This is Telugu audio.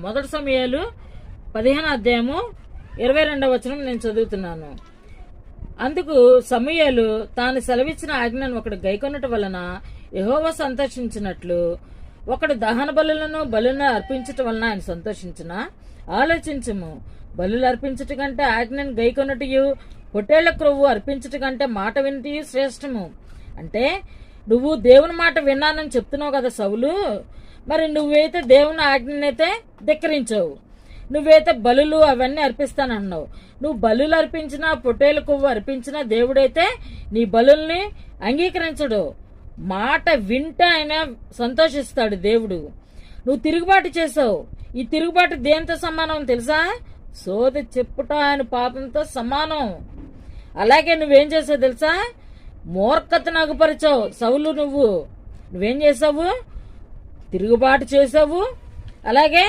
మొదటి సమూయేలు 15:22 నేను చదువుతున్నాను. అందుకు సమూయేలు తాను సెలవిచ్చిన ఆజ్ఞను ఒకడు గైకొనట వలన యెహోవా సంతోషించినట్లు ఒకడు దహన బలులను అర్పించటం వలన ఆయన సంతోషించిన. ఆలోచించము, బలులు అర్పించట కంటే ఆజ్ఞను గైకొనటయు పొట్టేళ్ల క్రొవ్వు అర్పించట కంటే మాట వినటయు శ్రేష్టము. అంటే నువ్వు దేవుని మాట విన్నానని చెప్తున్నావు కదా సౌలు, మరి నువ్వైతే దేవుని ఆజ్ఞనైతే ధిక్కరించావు. నువ్వైతే బలులు అవన్నీ అర్పిస్తానన్నావు. నువ్వు బలులు అర్పించినా పొట్టేల కొవ్వు అర్పించినా దేవుడైతే నీ బలుల్ని అంగీకరించడు. మాట వింటే ఆయన సంతోషిస్తాడు దేవుడు. నువ్వు తిరుగుబాటు చేసావు. ఈ తిరుగుబాటు దేంతో సమానం తెలుసా? సోది చెప్పుట ఆయన పాపంతో సమానం. అలాగే నువ్వేం చేసావు తెలుసా? మూర్ఖతను అగుపరిచావు. సౌలు నువ్వేం చేసావు? తిరుగుబాటు చేసావు. అలాగే